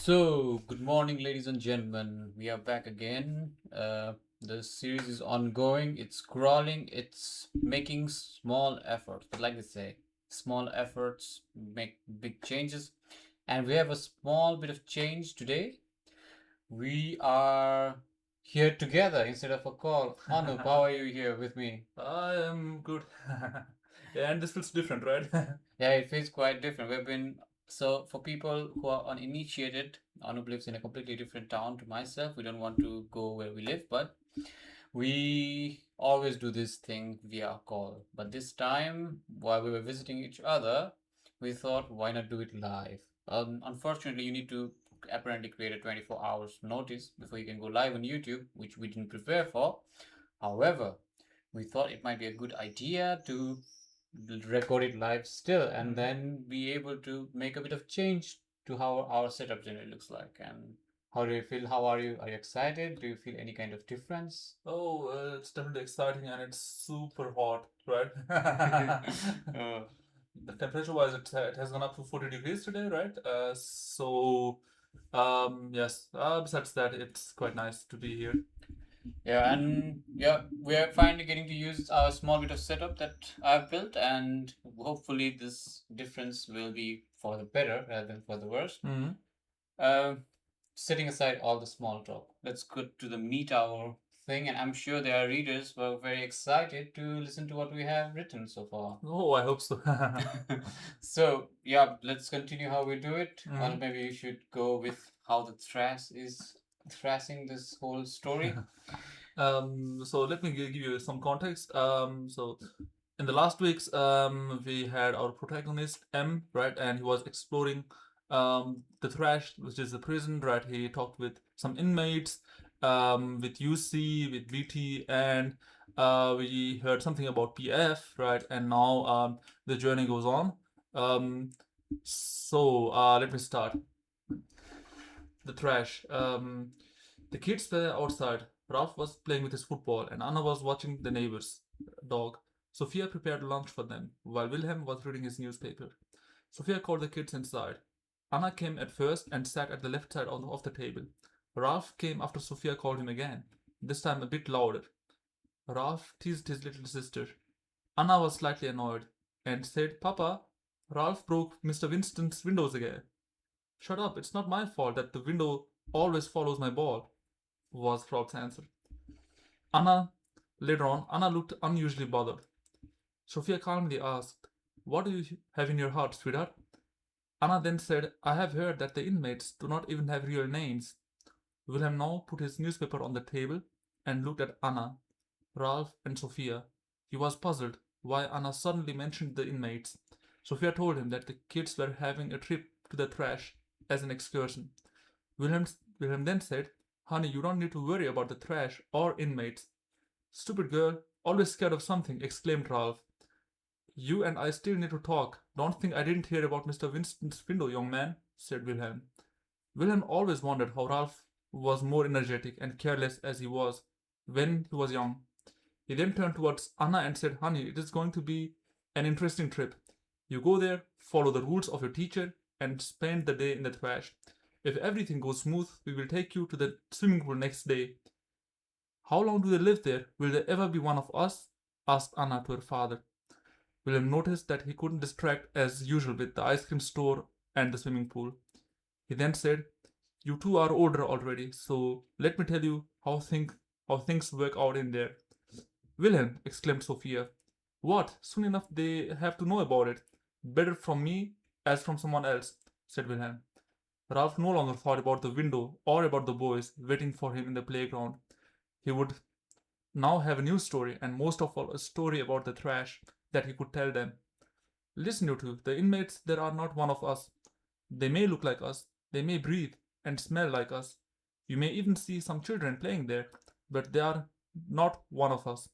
Good morning, ladies and gentlemen. We are back again. The series is ongoing. It's crawling. It's making small efforts. But like they say, small efforts make big changes. And we have a small bit of change today. We are here together instead of a call. Anup, how are you here with me? I am good. Yeah, and this feels different, right? Yeah, it feels quite different. We've been so for people who are uninitiated, Anup lives in a completely different town to myself. We don't want to go where we live, but we always do this thing via call. But this time, while we were visiting each other, we thought, why not do it live? Unfortunately, you need to apparently create a 24 hours notice before you can go live on YouTube, which we didn't prepare for. However, we thought it might be a good idea to record it live still and then be able to make a bit of change to how our setup generally looks like. And how do you feel? How are you? Are you excited? Do you feel any kind of difference? Oh, it's definitely exciting and it's super hot, right? Uh, The temperature-wise, it has gone up to 40 degrees today, right? Yes. Besides that, it's quite nice to be here. yeah, and yeah, we're finally getting to use our small bit of setup that I've built, and hopefully this difference will be for the better rather than for the worse. Mm-hmm. Uh, Setting aside all the small talk, let's go to the meat hour thing, and I'm sure there are readers who are very excited to listen to what we have written so far. Oh, I hope so. So, yeah, let's continue how we do it. Or Mm-hmm. maybe you should go with how the thrash is thrashing this whole story. So let me give you some context. So in the last weeks, we had our protagonist M, right, and he was exploring the Thrash, which is the prison, right. He talked with some inmates, with UC, with VT, and we heard something about PF, right, and now the journey goes on. Um, Let me start. The Thrash. The kids were outside. Ralph was playing with his football, and Anna was watching the neighbor's dog. Sophia prepared lunch for them, while Wilhelm was reading his newspaper. Sophia called the kids inside. Anna came at first and sat at the left side of the table. Ralph came after Sophia called him again, this time a bit louder. Ralph teased his little sister. Anna was slightly annoyed and said, Papa, Ralph broke Mr. Winston's windows again. Shut up, it's not my fault that the window always follows my ball, was Ralph's answer. Anna, later on, Anna looked unusually bothered. Sophia calmly asked, What do you have in your heart, sweetheart? Anna then said, I have heard that the inmates do not even have real names. Wilhelm now put his newspaper on the table and looked at Anna, Ralph, and Sophia. He was puzzled why Anna suddenly mentioned the inmates. Sophia told him that the kids were having a trip to the trash as an excursion. Wilhelm, Wilhelm then said, Honey, you don't need to worry about the trash or inmates. Stupid girl, always scared of something, exclaimed Ralph. You and I still need to talk. Don't think I didn't hear about Mr. Winston's window, young man, said Wilhelm. Wilhelm always wondered how Ralph was more energetic and careless as he was when he was young. He then turned towards Anna and said, Honey, it is going to be an interesting trip. You go there, follow the rules of your teacher, and spend the day in the trash. If everything goes smooth, we will take you to the swimming pool next day. How long do they live there? Will there ever be one of us? Asked Anna to her father. William noticed that he couldn't distract as usual with the ice cream store and the swimming pool. He then said, You two are older already, so let me tell you how things work out in there. Wilhelm, exclaimed Sophia. What? Soon enough they have to know about it. Better from me as from someone else, said Wilhelm. Ralph no longer thought about the window or about the boys waiting for him in the playground. He would now have a new story, and most of all, a story about the trash that he could tell them. Listen, you two, the inmates there are not one of us. They may look like us, they may breathe and smell like us. You may even see some children playing there, but they are not one of us.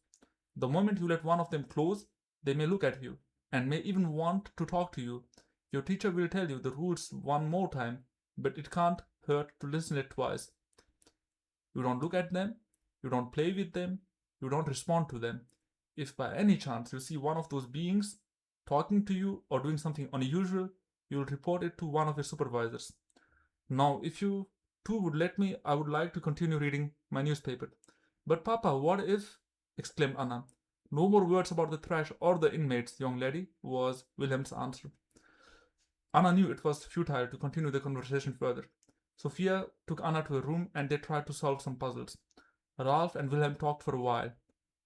The moment you let one of them close, they may look at you and may even want to talk to you. Your teacher will tell you the rules one more time, but it can't hurt to listen it twice. You don't look at them, you don't play with them, you don't respond to them. If by any chance you see one of those beings talking to you or doing something unusual, you will report it to one of your supervisors. Now, if you two would let me, I would like to continue reading my newspaper. But, Papa, what if? Exclaimed Anna. No more words about the trash or the inmates, young lady, was Wilhelm's answer. Anna knew it was futile to continue the conversation further. Sophia took Anna to a room and they tried to solve some puzzles. Ralph and Wilhelm talked for a while.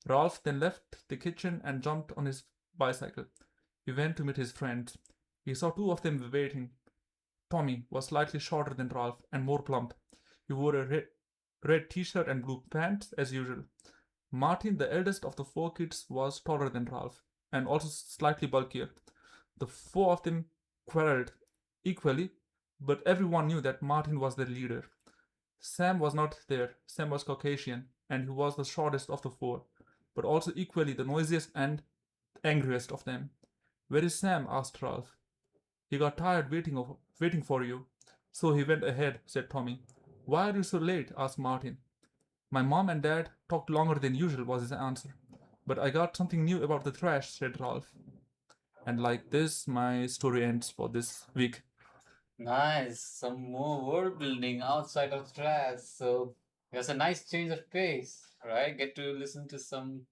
Ralph then left the kitchen and jumped on his bicycle. He went to meet his friends. He saw two of them waiting. Tommy was slightly shorter than Ralph and more plump. He wore a red t-shirt and blue pants as usual. Martin, the eldest of the four kids, was taller than Ralph and also slightly bulkier. The four of them quarreled equally, but everyone knew that Martin was the leader. Sam was not there. Sam was Caucasian, and he was the shortest of the four, but also equally the noisiest and angriest of them. Where is Sam? Asked Ralph. He got tired waiting for you, so he went ahead, said Tommy. Why are you so late? Asked Martin. My mom and dad talked longer than usual, was his answer. But I got something new about the trash, said Ralph. And like this, my story ends for this week. Nice. Some more world building outside of trash. So there's a nice change of pace, right? Get to listen to some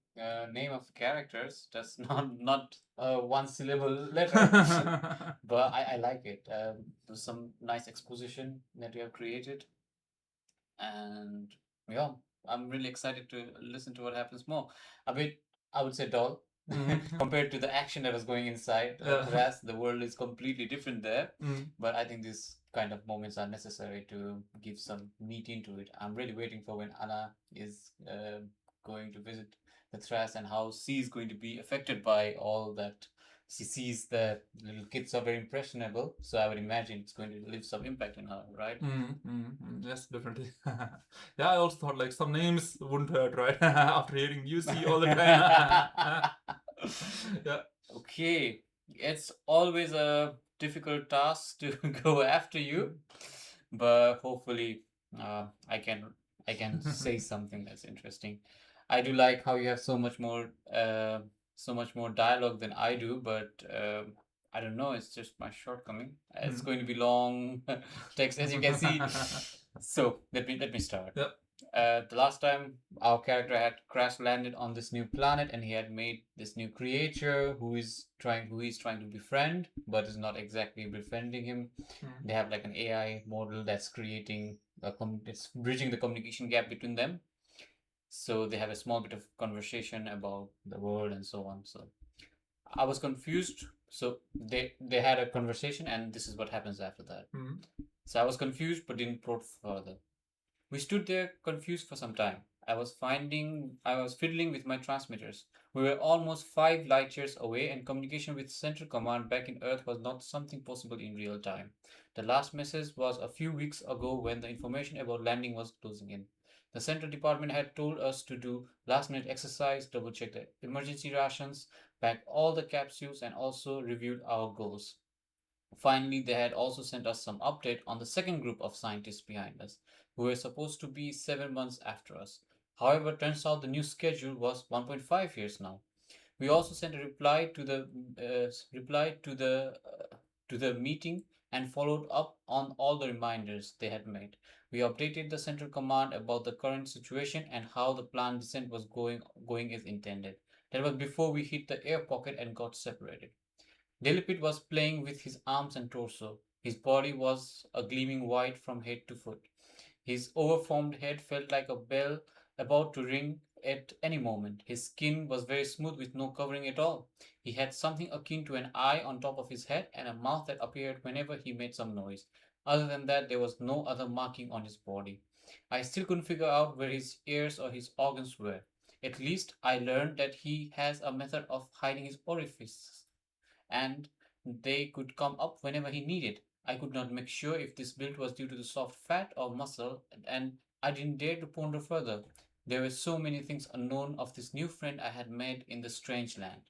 name of characters. That's not a one syllable letter, but I like it. There's some nice exposition that you have created, and yeah, I'm really excited to listen to what happens more. A bit, I would say, dull compared to the action that was going inside. The rest, the world is completely different there. But I think these kind of moments are necessary to give some meat into it. I'm really waiting for when Anna is going to visit the Thras and how she is going to be affected by all that. She sees that little kids are very impressionable, so I would imagine it's going to leave some impact in her, right? Yes, definitely. Yeah, I also thought like some names wouldn't hurt, right? After hearing UC all the time. Yeah. Okay, it's always a difficult task to go after you, but hopefully, I can say something that's interesting. I do like how you have so much more dialogue than I do, but I don't know. It's just my shortcoming. It's going to be long text, as you can see. So let me start. Yep. The last time our character had crash landed on this new planet and he had made this new creature who he's trying to befriend but is not exactly befriending him. They have like an AI model that's creating it's bridging the communication gap between them. So they have a small bit of conversation about the world and so on. So I was confused. So they had a conversation and this is what happens after that. So I was confused but didn't probe further. We stood there confused for some time. I was fiddling with my transmitters. We were almost 5 light years away, and communication with Central Command back in Earth was not something possible in real time. The last message was a few weeks ago when the information about landing was closing in. The Central Department had told us to do last minute exercise, double check the emergency rations, pack all the capsules, and also reviewed our goals. Finally, they had also sent us some update on the second group of scientists behind us, who were supposed to be 7 months after us. However, turns out the new schedule was 1.5 years now. We also sent a reply to the meeting and followed up on all the reminders they had made. We updated the central command about the current situation and how the planned descent was going as intended. That was before we hit the air pocket and got separated. Dilipit was playing with his arms and torso. His body was a gleaming white from head to foot. His overformed head felt like a bell about to ring at any moment. His skin was very smooth with no covering at all. He had something akin to an eye on top of his head and a mouth that appeared whenever he made some noise. Other than that, there was no other marking on his body. I still couldn't figure out where his ears or his organs were. At least I learned that he has a method of hiding his orifices and they could come up whenever he needed. I could not make sure if this build was due to the soft fat or muscle, and I didn't dare to ponder further. There were so many things unknown of this new friend I had made in the strange land.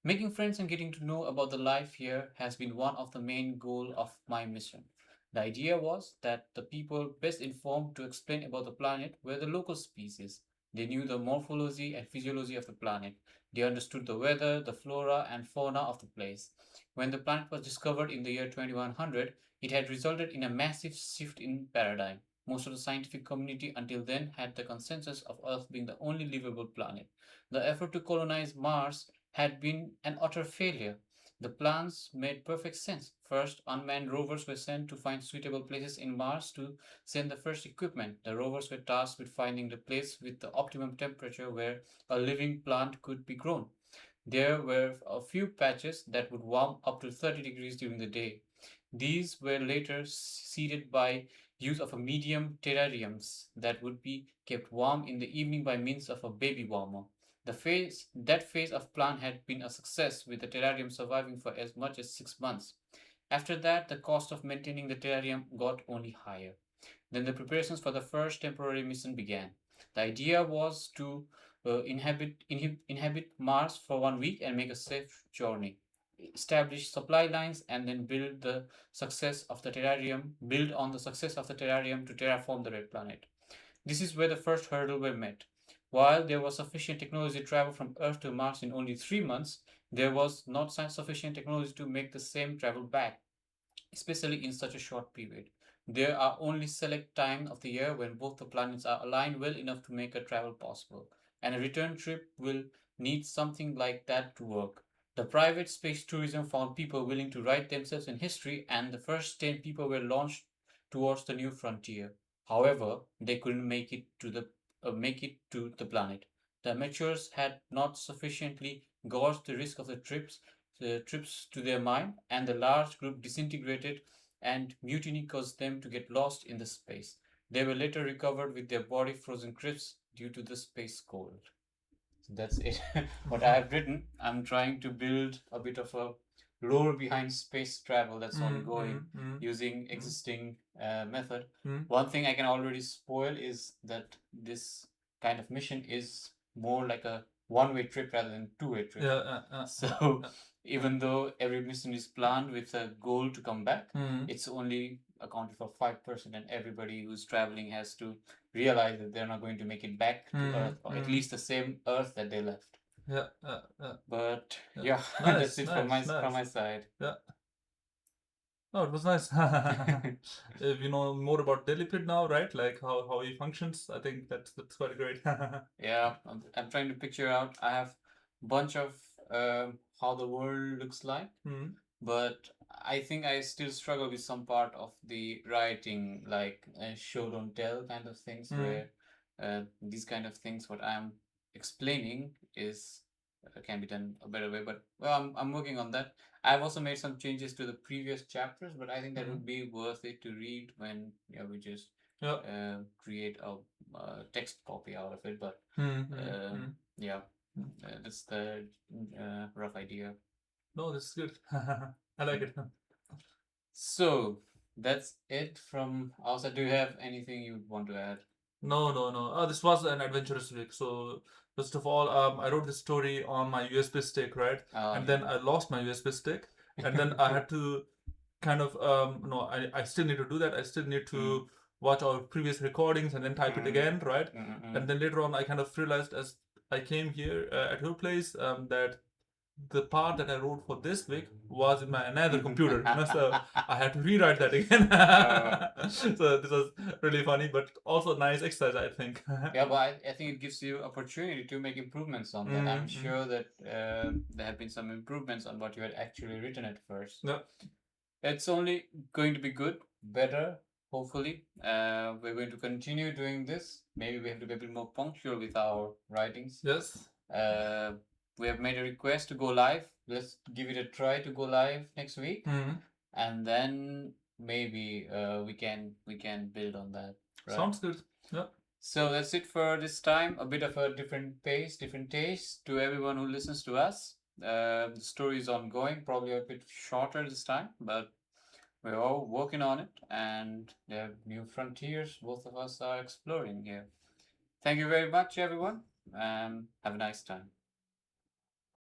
Making friends and getting to know about the life here has been one of the main goals of my mission. The idea was that the people best informed to explain about the planet were the local species. They knew the morphology and physiology of the planet. They understood the weather, the flora, and fauna of the place. When the planet was discovered in the year 2100, it had resulted in a massive shift in paradigm. Most of the scientific community until then had the consensus of Earth being the only livable planet. The effort to colonize Mars had been an utter failure. The plans made perfect sense. First, unmanned rovers were sent to find suitable places in Mars to send the first equipment. The rovers were tasked with finding the place with the optimum temperature where a living plant could be grown. There were a few patches that would warm up to 30 degrees during the day. These were later seeded by use of a medium terrariums that would be kept warm in the evening by means of a baby warmer. That phase of plant had been a success, with the terrarium surviving for as much as 6 months. After that, the cost of maintaining the terrarium got only higher. Then the preparations for the first temporary mission began. The idea was to inhabit Mars for 1 week and make a safe journey, establish supply lines, and then build on the success of the terrarium to terraform the red planet. This is where the first hurdle were met. While there was sufficient technology to travel from Earth to Mars in only 3 months, there was not sufficient technology to make the same travel back, especially in such a short period. There are only select times of the year when both the planets are aligned well enough to make a travel possible, and a return trip will need something like that to work. The private space tourism found people willing to write themselves in history, and the first 10 people were launched towards the new frontier. However, they couldn't make it to the planet. The amateurs had not sufficiently gauged the risk of the trips to their mind, and the large group disintegrated, and mutiny caused them to get lost in the space. They were later recovered with their body frozen crisp due to the space cold. So that's it. What I have written, I'm trying to build a bit of a lore behind space travel that's ongoing using existing method. One thing I can already spoil is that this kind of mission is more like a one-way trip rather than two-way trip. So even though every mission is planned with a goal to come back, it's only accounted for 5%, and everybody who's traveling has to realize that they're not going to make it back to Earth, or at least the same Earth that they left. But yeah, that's it from my side. Oh, it was nice. If you know more about Delipid now, right? Like how he functions, I think that's quite great. Yeah, I'm trying to picture out. I have a bunch of how the world looks like, but I think I still struggle with some part of the writing, like show don't tell kind of things, where these kind of things, what I'm explaining is can be done a better way. But well, I'm working on that. I've also made some changes to the previous chapters, but I think that would be worth it to read when we just create a text copy out of it. But yeah, that's the rough idea. No, this is good. I like it. So that's it from our side. Do you have anything you want to add? No. This was an adventurous week. So first of all, I wrote this story on my USB stick, right? And then I lost my USB stick, and then I had to kind of no, I still need to do that. I still need to watch our previous recordings and then type it again, right? And then later on, I kind of realized as I came here at your place that the part that I wrote for this week was in my another computer, so I had to rewrite that again. So this was really funny, but also nice exercise, I think. Yeah, but I think it gives you opportunity to make improvements on that. I'm sure that there have been some improvements on what you had actually written at first. Yeah. It's only going to be good, better, hopefully. We're going to continue doing this. Maybe we have to be a bit more punctual with our writings. Yes. We have made a request to go live. Let's give it a try to go live next week, and then maybe we can build on that. Right? Sounds good. Yeah. So that's it for this time. A bit of a different pace, different taste to everyone who listens to us. The story is ongoing, probably a bit shorter this time, but we're all working on it, and there are new frontiers both of us are exploring here. Thank you very much, everyone, and have a nice time.